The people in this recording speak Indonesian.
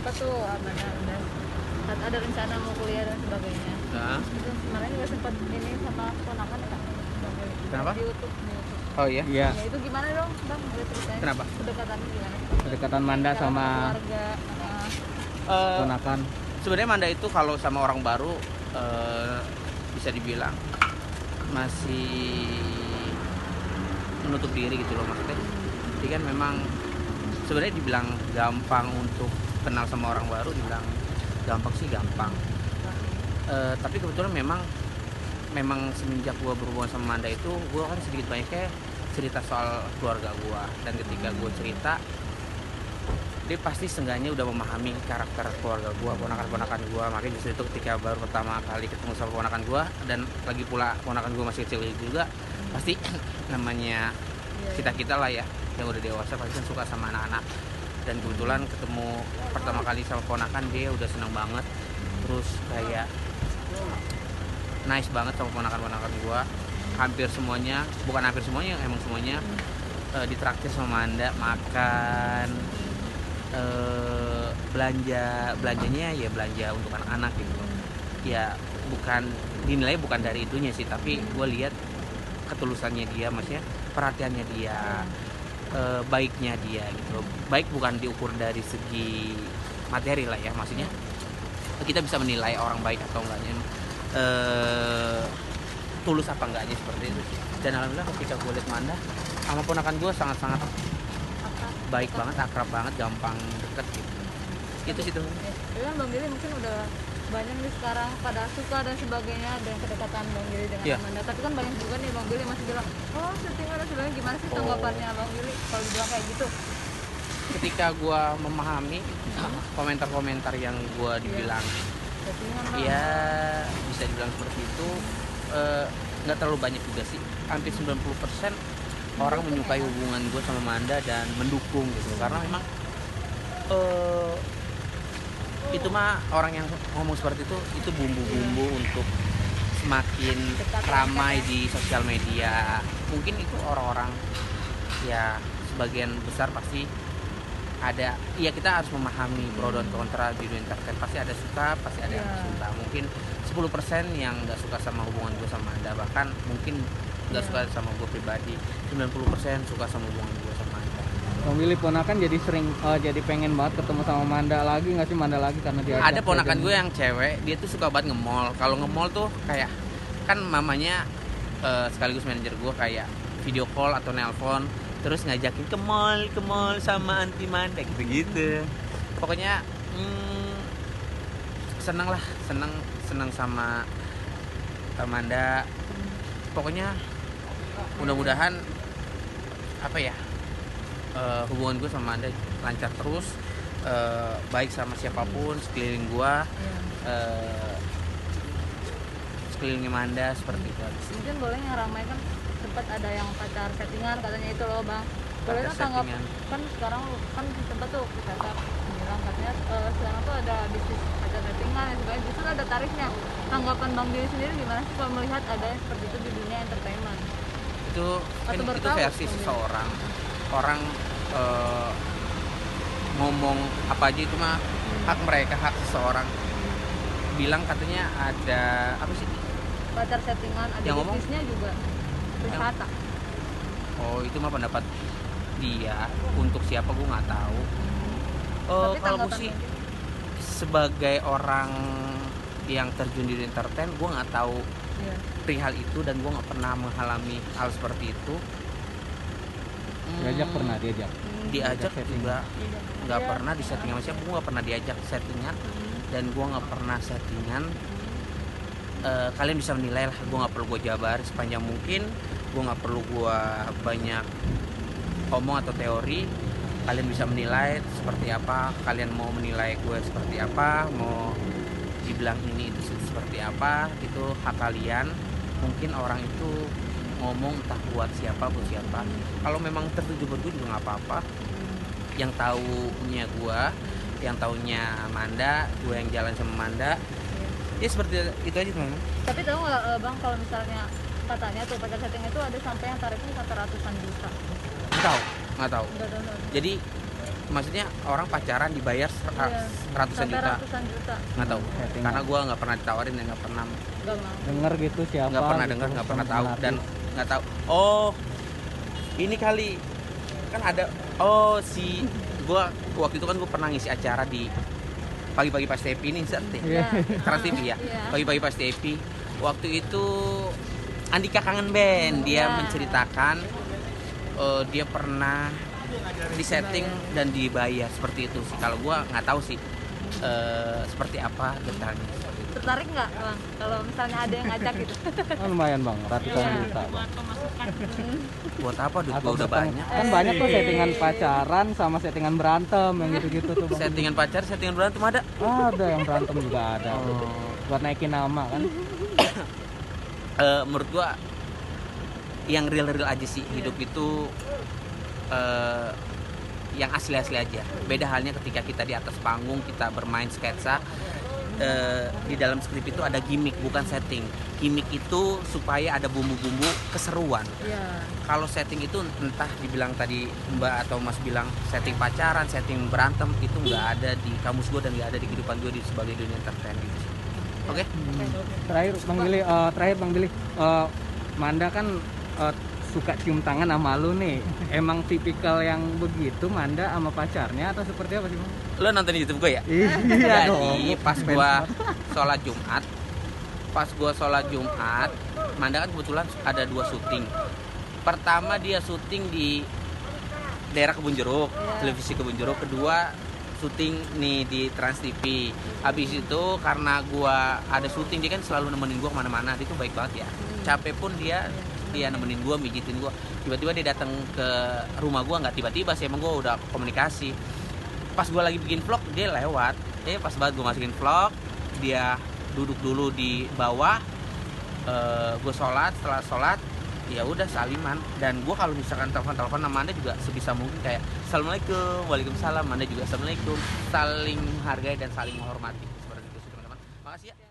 sempat tuh udah ada rencana mau kuliah dan sebagainya. Nah, Itu kemarin juga sempat ini sama ponakan ya Kak. Kenapa? Di YouTube. oh iya. Iya, Ya itu gimana dong Bang? Boleh ceritain. Kenapa? Kedekatannya gimana? kedekatan Manda Cara sama keluarga. ponakan. Sebenarnya Manda itu kalau sama orang baru bisa dibilang masih menutup diri gitu loh maksudnya. Jadi kan memang sebenarnya dibilang gampang untuk kenal sama orang baru, dibilang gampang sih gampang. Tapi kebetulan memang semenjak gue berhubungan sama Manda itu gue kan sedikit banyaknya cerita soal keluarga gue, dan ketika gue cerita dia pasti seenggaknya udah memahami karakter keluarga gue, ponakan-ponakan gue. Makanya justru itu ketika baru pertama kali ketemu sama ponakan gue, dan lagi pula ponakan gue masih kecil juga, pasti namanya kita lah ya yang udah dewasa pasti kan suka sama anak-anak. Dan kebetulan ketemu pertama kali sama ponakan, dia udah seneng banget, terus kayak nice banget sama ponakan-ponakan gue. Hampir semuanya, bukan hampir semuanya, emang semuanya ditraktir sama Manda, makan, belanjanya ya belanja untuk anak-anak gitu. Ya bukan dinilai bukan dari itunya sih, tapi gue lihat ketulusannya dia, maksudnya perhatiannya dia, baiknya dia gitu. Baik bukan diukur dari segi materi lah ya, maksudnya kita bisa menilai orang baik atau enggaknya, tulus apa enggaknya seperti itu. Dan alhamdulillah ketika gue lihat Manda sama ponakan gue sangat-sangat baik banget, akrab banget, gampang deket gitu. Itu sih tuh. Ya kan Bang Billy mungkin udah banyak nih sekarang pada suka dan sebagainya dengan kedekatan Bang Billy dengan Iya. Amanda. Tapi kan banyak juga nih Bang Billy masih bilang, oh settingan dan sebagainya. Gimana sih tanggapannya Bang Billy kalau dibilang kayak gitu? Ketika gue memahami komentar-komentar yang gue dibilang Settingan Bang. ya bisa dibilang seperti itu, nggak terlalu banyak juga sih. Hampir 90% orang menyukai hubungan gue sama Manda dan mendukung gitu, karena memang itu mah orang yang ngomong seperti itu bumbu-bumbu untuk semakin ramai di sosial media. Mungkin itu orang-orang ya sebagian besar pasti ada, ya kita harus memahami pro dan kontra di dunia entertain. Pasti ada suka, pasti ada yang suka. Mungkin 10% yang nggak suka sama hubungan gue sama Anda, bahkan mungkin nggak suka sama gue pribadi. 90% suka sama hubungan gue sama Anda. Bang Willy ponakan jadi sering jadi pengen banget ketemu sama Manda lagi nggak sih, Manda lagi karena dia Ada ponakan gue yang cewek, dia tuh suka banget nge-mall. Kalau nge-mall tuh kayak kan mamanya sekaligus manajer gue, kayak video call atau nelpon terus ngajakin ke mall sama anti Manda gitu. Pokoknya seneng sama Manda. Pokoknya mudah-mudahan apa ya, hubungan gue sama Manda lancar terus, baik sama siapapun sekeliling gue, sekelilingnya Manda seperti itu. Mungkin boleh yang ramai kan sempat ada yang pacar settingan katanya itu loh Bang. Boleh Pacar kan tanggap settingan. kan sekarang kan sempat tuh kita bilang katanya sekarang tuh ada bisnis pacar settingan dan sebagainya, justru ada tarifnya. Tanggapan Bang Billy sendiri gimana sih kalau melihat ada yang seperti itu di dunia entertainment? Itu kan Atau itu bertahu versi mungkin. seseorang orang, ngomong apa aja itu mah hak mereka, hak seseorang. Bilang katanya ada apa sih, Pacar settingan ada Yang ngomong? bisnisnya juga wisata. oh itu mah pendapat dia, untuk siapa gue nggak tahu. Tapi Kalau gue tanggapan sih Bang Billy? sebagai orang yang terjun di dunia entertain, gue nggak tahu Iya. perihal itu, dan gue nggak pernah mengalami hal seperti itu. diajak pernah diajak. Diajak settingan. juga nggak Iya. pernah, di settingan sama siapa gue nggak pernah diajak settingan, dan gue nggak pernah settingan. Kalian bisa menilai lah, gue nggak perlu gue jabar sepanjang mungkin, gue nggak perlu gue banyak omong atau teori. Kalian bisa menilai seperti apa, kalian mau menilai gue seperti apa, mau dibilang ini itu seperti apa, itu hak kalian. Mungkin orang itu ngomong entah buat siapa. Kalau memang tertuju buat gue juga nggak apa-apa. Yang taunya gue, yang taunya Manda, gue yang jalan sama Manda, ya seperti itu aja teman-teman. Tapi tahu nggak Bang, kalau misalnya katanya tuh pacar setting itu ada sampai yang tarifnya sampai ratusan juta. Nggak tahu. Nggak tahu. Jadi maksudnya orang pacaran dibayar ratusan Sampai juta, ratusan juta. nggak tahu, Settingan. karena gue nggak pernah ditawarin dan nggak pernah Gak mau. Denger gitu siapa? nggak pernah gitu, dengar, nggak pernah sama tahu artis. dan nggak tahu. Oh, ini kali kan ada. Oh, si gue waktu itu kan gue pernah ngisi acara di pagi-pagi pas TV ini Iya. Trans TV ya. Iya. Pagi-pagi pas TV. Waktu itu Andika Kangen Band dia Iya. menceritakan dia pernah disetting dan dibayar seperti itu sih. Kalau gue nggak tahu sih seperti apa detailnya. Tertarik nggak bang kalau misalnya ada yang ngajak gitu? Oh, lumayan bang, ratusan Iya. juta. Buat apa? Duit Atau gue udah setting- banyak. Kan banyak tuh settingan pacaran sama settingan berantem yang gitu-gitu tuh bang. Settingan pacar, settingan berantem ada. Ada yang berantem juga ada. Oh. Buat naikin nama kan. Menurut gua yang real-real aja sih hidup itu, yang asli-asli aja. Beda halnya ketika kita di atas panggung kita bermain sketsa, di dalam skrip itu ada gimmick bukan setting. Gimmick itu supaya ada bumbu-bumbu keseruan. Iya. Kalau setting itu entah dibilang tadi Mbak atau Mas bilang setting pacaran, setting berantem, itu nggak ada di kamus gue dan nggak ada di kehidupan gue sebagai dunia entertain gitu sih. Oke? Terakhir Bang Billy, Manda kan suka cium tangan sama lu nih. Emang tipikal yang begitu Manda sama pacarnya atau seperti apa sih bang? Lo nonton di YouTube gue ya? Iya Jadi pas gua sholat Jumat, Manda kan kebetulan ada 2 syuting. Pertama dia syuting di daerah Kebun Jeruk, televisi Kebun Jeruk. Kedua syuting nih di Trans TV. Habis itu karena gua ada syuting, dia kan selalu nemenin gua kemana-mana. Dia tuh baik banget ya. Capek pun dia nemenin gua, mijitin gua. Tiba-tiba dia datang ke rumah gua, nggak tiba-tiba sih, emang gua udah komunikasi. Pas gue lagi bikin vlog dia lewat, pas banget gue masukin vlog, dia duduk dulu di bawah, gue sholat, setelah sholat ya udah saliman. Dan gue kalau misalkan telepon sama Anda juga sebisa mungkin kayak assalamualaikum, waalaikumsalam, Anda juga assalamualaikum, saling menghargai dan saling menghormati seperti itu sih teman-teman. Makasih ya.